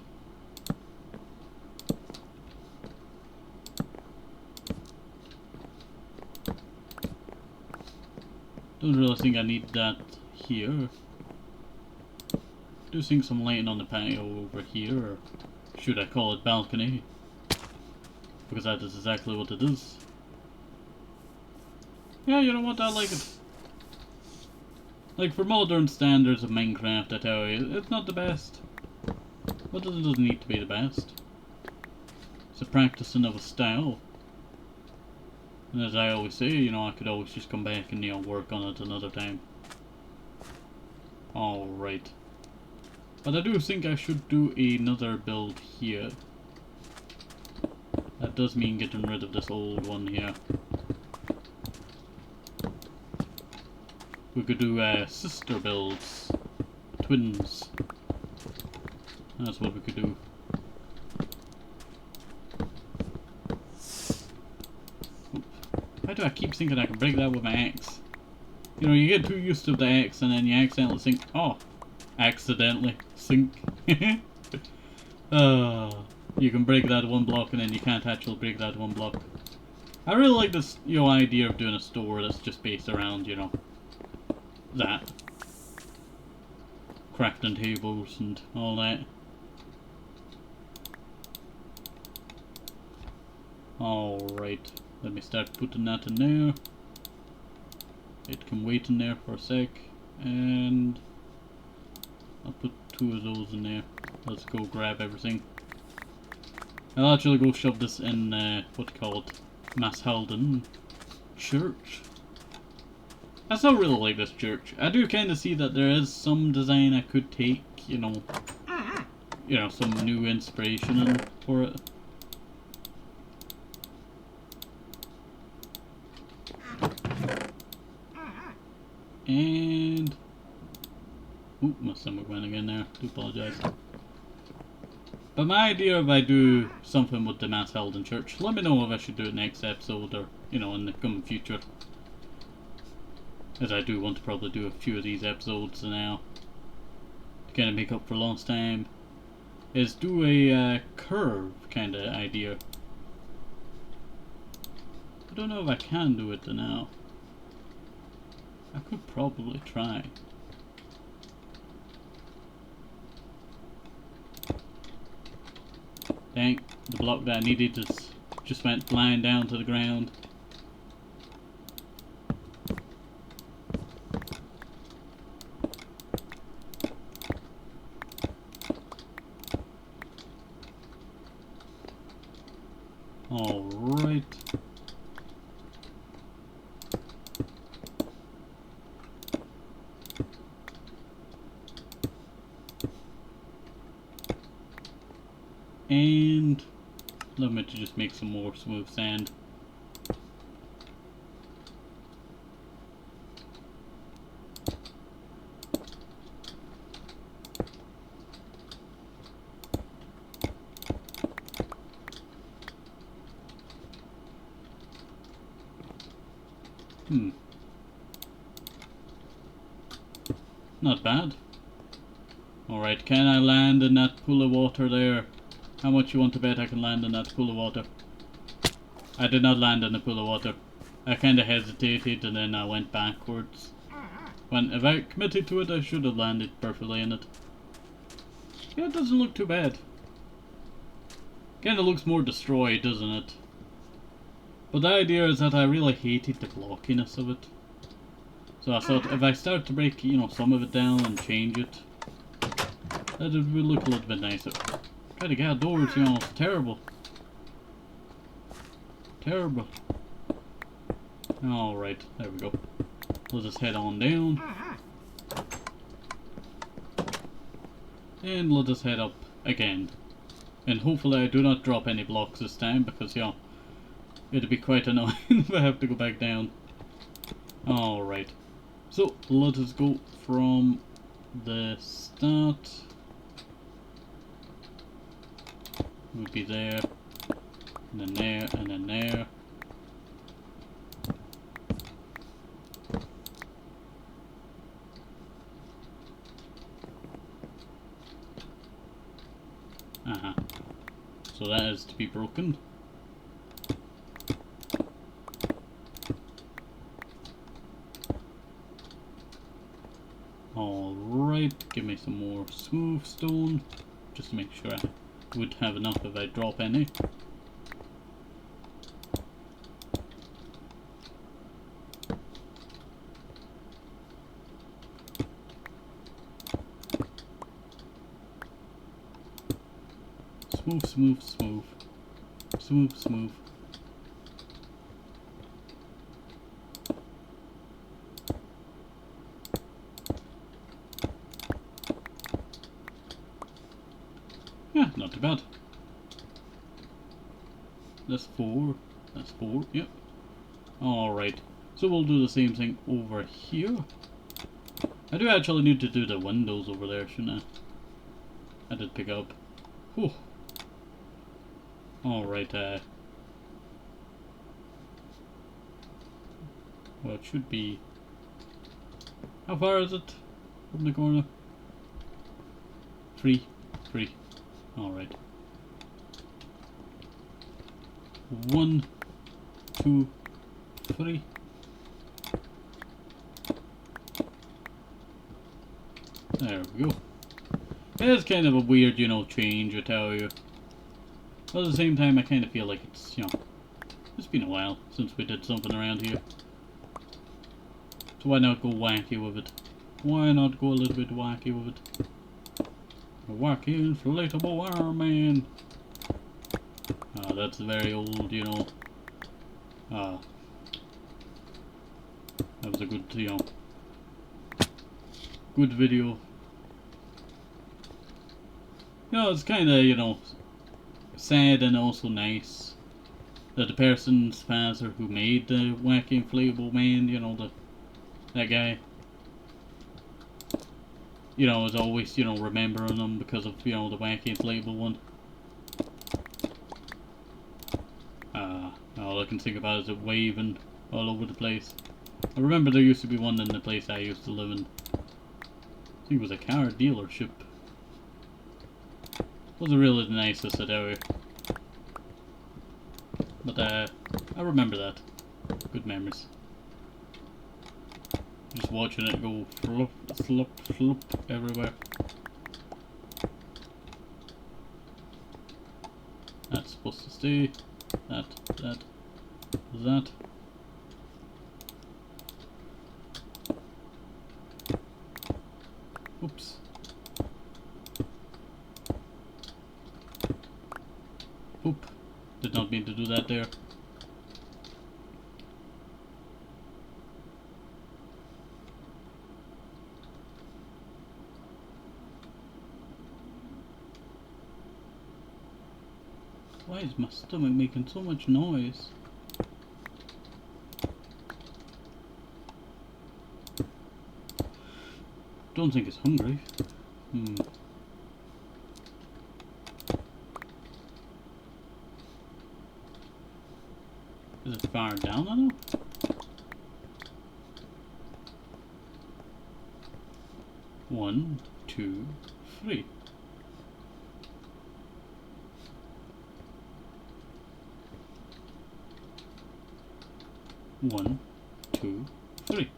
Don't really think I need that here. Do think some lighting on the patio over here, or should I call it balcony? Because that is exactly what it is. Yeah, you know what, I like it. Like, for modern standards of Minecraft, I tell you, it's not the best. But it doesn't need to be the best. It's a practicing of a style. And as I always say, you know, I could always just come back and, you know, work on it another time. Alright. But I do think I should do another build here. That does mean getting rid of this old one here. We could do sister builds. Twins. That's what we could do. Why do I keep thinking I can break that with my axe? You know, you get too used to the axe and then you accidentally sink. Oh! Accidentally sink. You can break that one block and then you can't actually break that one block. I really like this, you know, idea of doing a store that's just based around, you know, that. Crafting tables and all that. Alright, let me start putting that in there. It can wait in there for a sec. And I'll put 2 of those in there. Let's go grab everything. I'll actually go shove this in, what's it called? Halden church. I still really like this church. I do kind of see that there is some design I could take, you know, some new inspiration in for it. And oop, my stomach went again there. Do apologize. But my idea, if I do something with the Mass Halden Church, let me know if I should do it next episode or, you know, in the coming future. As I do want to probably do a few of these episodes now to kind of make up for lost time. Is do a curve kind of idea. I don't know if I can do it now. I could probably try. Dang, the block that I needed just went flying down to the ground. Alright. And let me just make some more smooth sand. Not bad. Alright, can I land in that pool of water there? How much you want to bet I can land in that pool of water? I did not land in the pool of water. I kinda hesitated and then I went backwards. If I committed to it, I should have landed perfectly in it. Yeah, it doesn't look too bad. Kinda looks more destroyed, doesn't it? But the idea is that I really hated the blockiness of it. So I thought if I start to break, you know, some of it down and change it, that it would look a little bit nicer. Try to get outdoors, you know, it's terrible. Terrible. Alright, there we go. Let us head on down. And let us head up again. And hopefully I do not drop any blocks this time, because, you know, it'd be quite annoying if I have to go back down. Alright. So, let us go from the start. Would be there, and then there, and then there. So that is to be broken. Alright, give me some more smooth stone, just to make sure I would have enough if I drop any. Smooth, smooth, smooth. Smooth, smooth. Yeah, not too bad. That's 4. That's 4, yep. Alright. So we'll do the same thing over here. I do actually need to do the windows over there, shouldn't I? I did pick up. Whew. Alright, well, it should be... How far is it from the corner? 3. 3. Alright. 1, 2, 3. There we go. It's kind of a weird, you know, change, I tell you. But at the same time, I kind of feel like it's, you know, it's been a while since we did something around here. So why not go wacky with it? Why not go a little bit wacky with it? A wacky inflatable arm man. That's very old, you know. That was a good, you know, good video. No, it's kind of, you know, sad and also nice that the person's father who made the wacky inflatable man, you know, that guy, you know, is always, you know, remembering them because of, you know, the wacky inflatable one. all I can think about is it waving all over the place. I remember there used to be one in the place I used to live in. I think it was a car dealership. Wasn't really the nicest area. But I remember that. Good memories. Just watching it go flop, flop, flop everywhere. That's supposed to stay. That. Oops. Oop. Did not mean to do that there. Why is my stomach making so much noise? Don't think it's hungry. Is it far down on it? One, two, three. One, two, three.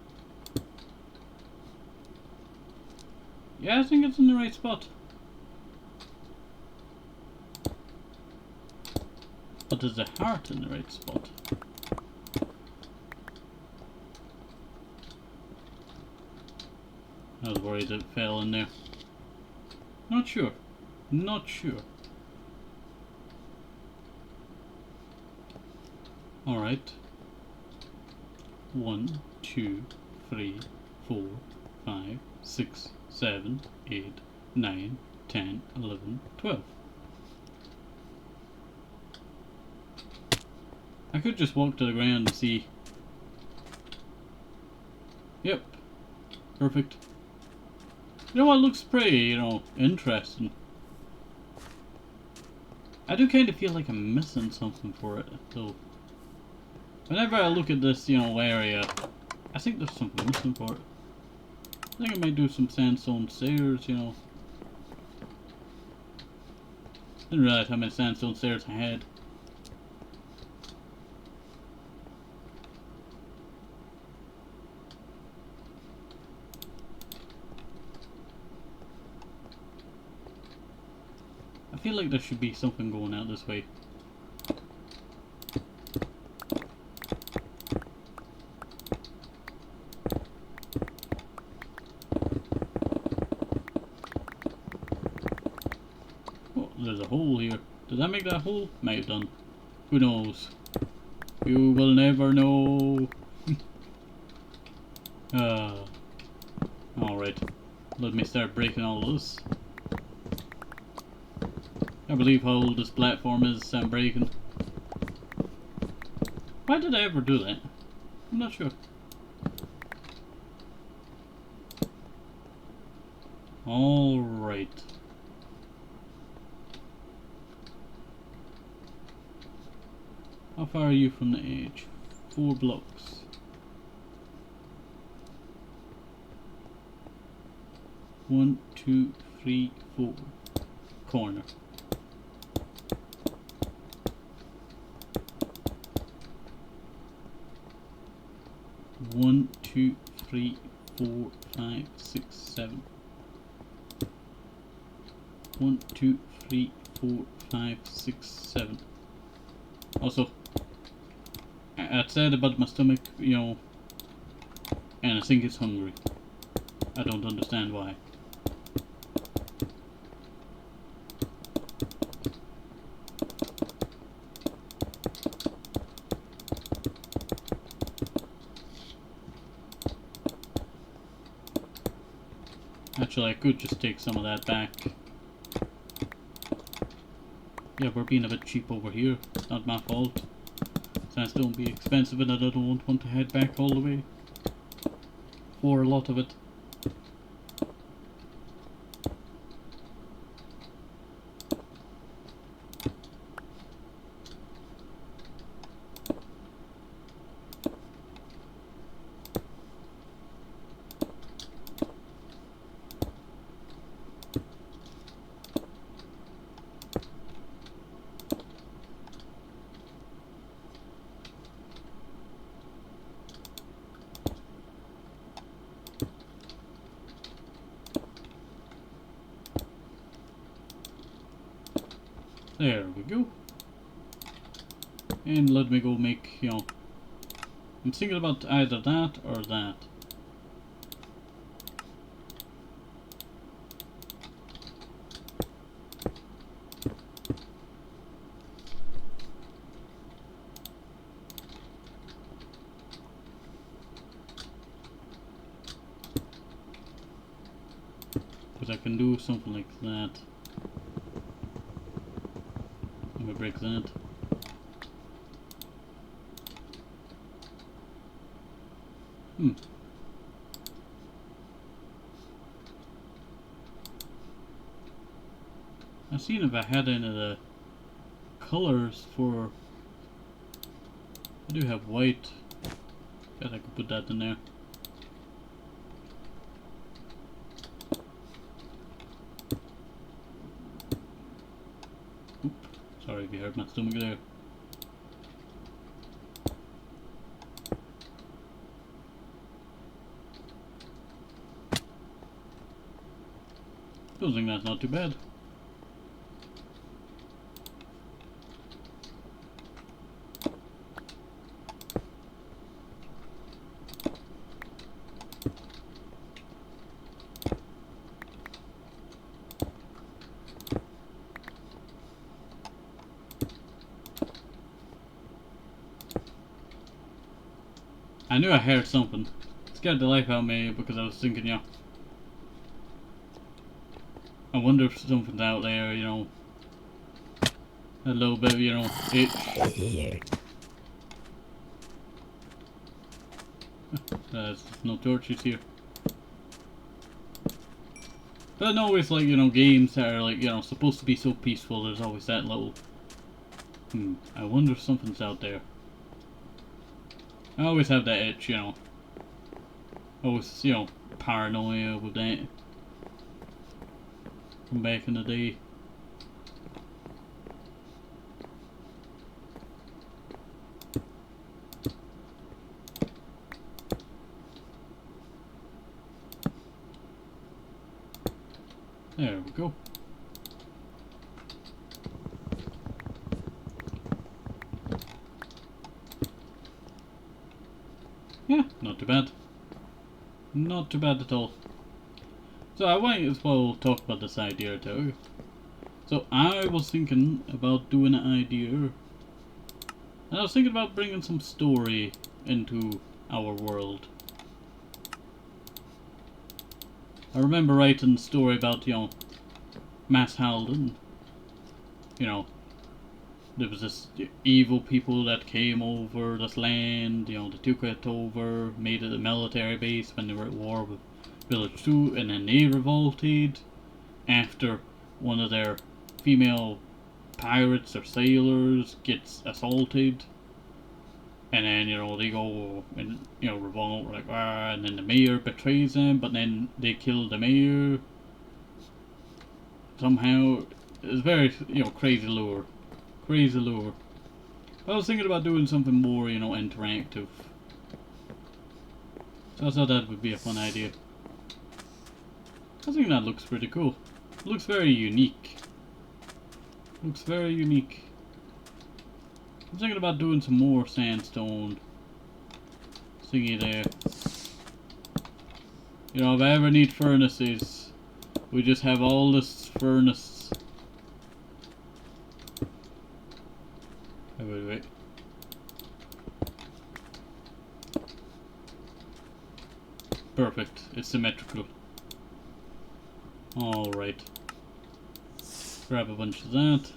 Yeah, I think it's in the right spot. But is the heart in the right spot? I was worried it fell in there. Not sure. Not sure. Alright. 1, 2, 3, 4, 5, 6, 7, 8, 9, 10, 11, 12. I could just walk to the ground and see. Yep. Perfect. You know what, looks pretty, you know, interesting. I do kind of feel like I'm missing something for it, though. Whenever I look at this, you know, area, I think there's something missing for it. I think I might do some sandstone stairs, you know. Didn't realize how many sandstone stairs I had. I feel like there should be something going out this way. Oh, there's a hole here. Did that make that hole? Might have done. Who knows? You will never know. Alright. Let me start breaking all this. I believe how old this platform is I'm breaking. Why did I ever do that? I'm not sure. Alright. How far are you from the edge? 4 blocks. One, two, three, 4. Corner. 1, 2, 3, 4, 5, 6, 7. 1, 2, 3, 4, 5, 6, 7. Also, I said about my stomach, you know, and I think it's hungry. I don't understand why. Actually, I could just take some of that back. Yeah, we're being a bit cheap over here. It's not my fault. Sandstone will be expensive and I don't want to head back all the way for a lot of it. There we go. And let me go make, you know, I'm thinking about either that or that. Because I can do something like that. I'm gonna break that. I've seen if I had any of the colors for. I do have white. Bet I could put that in there. Oop. Sorry if you heard my stomach there. I think that's not too bad. I knew I heard something. It scared the life out of me because I was thinking, yeah. I wonder if something's out there, you know. A little bit, you know, itch. There's no torches here. But I know it's like, you know, games that are like, you know, supposed to be so peaceful, there's always that little... I wonder if something's out there. I always have that itch, you know. Always, you know, paranoia with that. From back in the day. There we go. Yeah, not too bad. Not too bad at all. So I might as well talk about this idea too. So I was thinking about doing an idea. And I was thinking about bringing some story into our world. I remember writing a story about, you know, Mass Halden. You know, there was this evil people that came over this land, you know, they took it over, made it a military base when they were at war with Village 2, and then they revolted after one of their female pirates or sailors gets assaulted. And then, you know, they go and, you know, revolt, like, and then the mayor betrays them, but then they kill the mayor. Somehow, it's very, you know, crazy lore. Crazy lore. I was thinking about doing something more, you know, interactive. So I thought that would be a fun idea. I think that looks pretty cool. It looks very unique. Looks very unique. I'm thinking about doing some more sandstone thingy there. You know, if I ever need furnaces, we just have all this furnace. Wait. Perfect. It's symmetrical. Alright. Grab a bunch of that.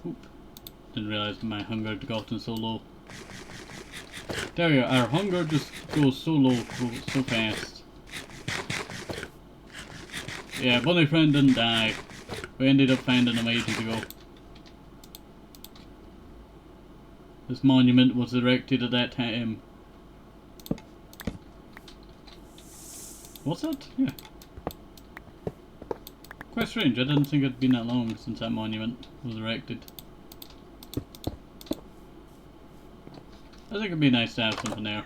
Oop. Didn't realize my hunger had gotten so low. There we go. Our hunger just goes so low, so fast. Yeah, Bunny Friend didn't die. We ended up finding him ages ago. This monument was erected at that time. What's that? Yeah. Quite strange. I didn't think it'd been that long since that monument was erected. I think it'd be nice to have something there.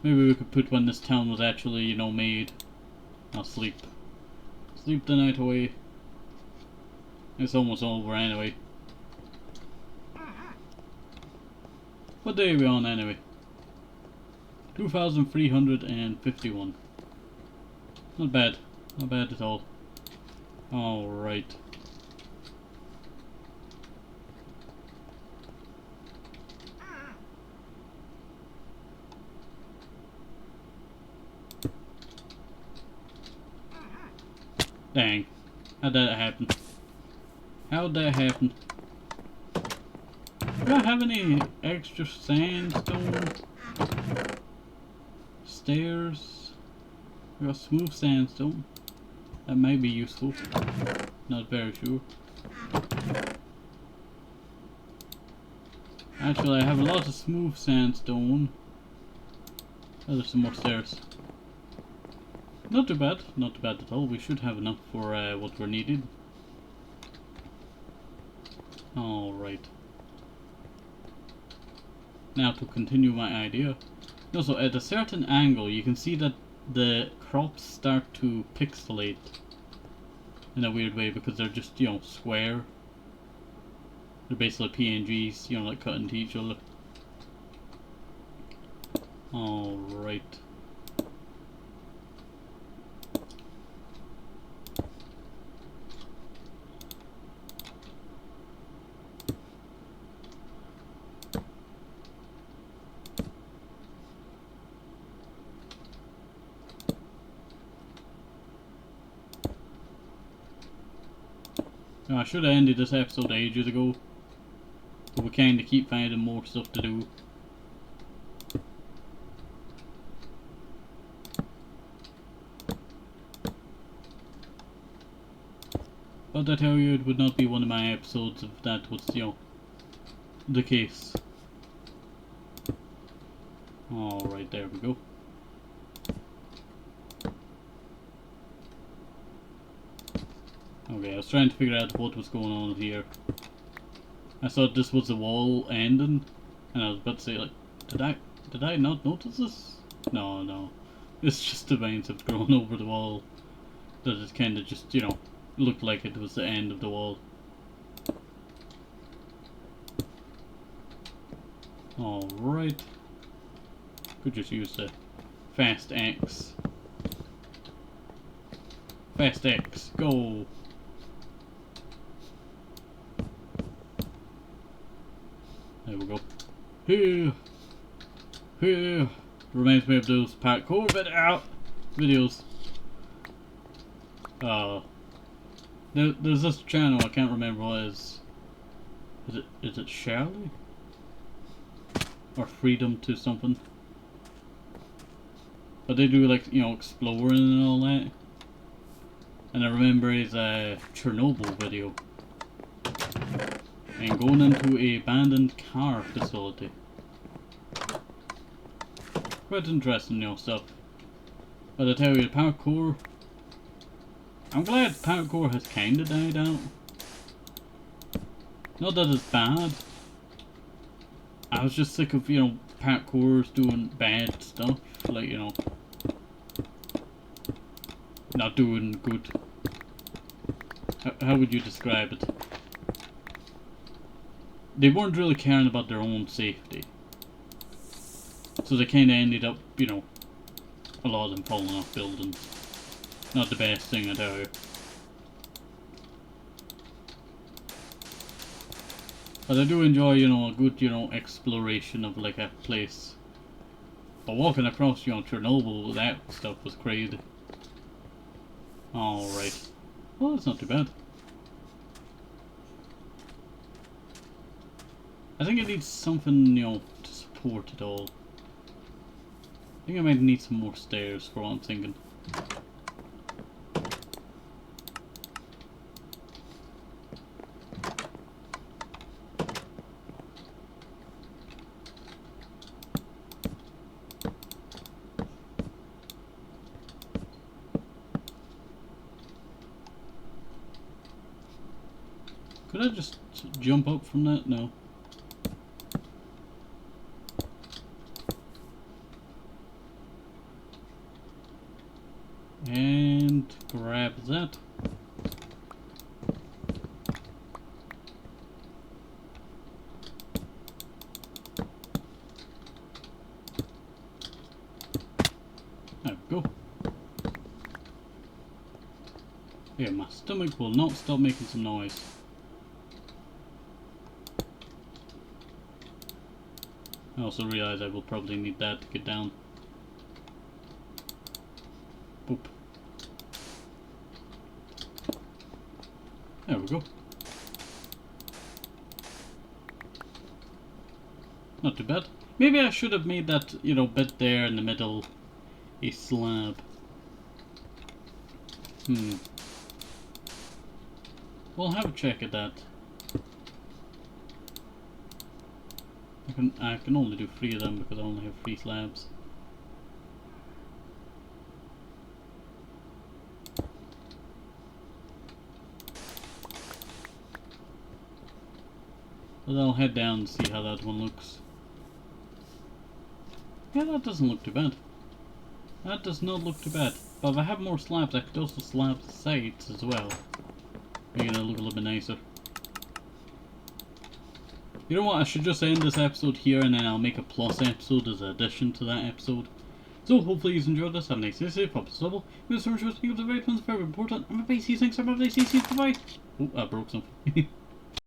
Maybe we could put when this town was actually, you know, made. I'll sleep. Sleep the night away. It's almost over anyway. What day are we on anyway? 2351. Not bad. Not bad at all. Alright. Dang. How'd that happen? How'd that happen? Do I have any extra sandstone? Stairs? We got smooth sandstone. That may be useful. Not very sure. Actually, I have a lot of smooth sandstone. Oh, there's some more stairs. Not too bad. Not too bad at all. We should have enough for what we're needed. Alright. Now to continue my idea. Also, at a certain angle, you can see that the crops start to pixelate in a weird way because they're just, you know, square. They're basically PNGs, you know, like cut into each other. Alright. I should have ended this episode ages ago, but we kind of keep finding more stuff to do. But I tell you, it would not be one of my episodes if that was, you know, the case. Alright, there we go. Okay, I was trying to figure out what was going on here. I thought this was the wall ending, and I was about to say, like, did I not notice this? No. It's just the veins have grown over the wall. That it kind of just, you know, looked like it was the end of the wall. Alright. Could just use the fast X. Fast X, go! There we go. Here. Reminds me of those parkour videos. There's this channel, I can't remember what it is. Is it Shirley? Or Freedom to something? But they do, like, you know, exploring and all that. And I remember his Chernobyl video. And going into a abandoned car facility. Quite interesting, you know, stuff. But I tell you, parkour, I'm glad parkour has kinda died out. Not that it's bad. I was just sick of, you know, parkours doing bad stuff. Like, you know, not doing good. How would you describe it? They weren't really caring about their own safety. So they kinda ended up, you know, a lot of them falling off buildings. Not the best thing at all. But I do enjoy, you know, a good, you know, exploration of like a place. But walking across, you know, Chernobyl, that stuff was crazy. Alright. Well, that's not too bad. I think it needs something, you know, to support it all. I think I might need some more stairs for what I'm thinking. Could I just jump up from that? No. And and grab that. There we go. Yeah, my stomach will not stop making some noise. I also realise I will probably need that to get down. Boop. There we go. Not too bad. Maybe I should have made that, you know, bit there in the middle a slab. We'll have a check at that. I can only do 3 of them because I only have 3 slabs. But I'll head down and see how that one looks. Yeah, that doesn't look too bad. That does not look too bad. But if I have more slabs, I could also slab the sides as well. Make it look a little bit nicer. You know what, I should just end this episode here and then I'll make a plus episode as an addition to that episode. So hopefully you've enjoyed this. Have a nice day, safe, pop double. Thanks so much for watching. It's very important. I'm a base. Thanks, I'm a base. Bye bye. Oh, I broke something.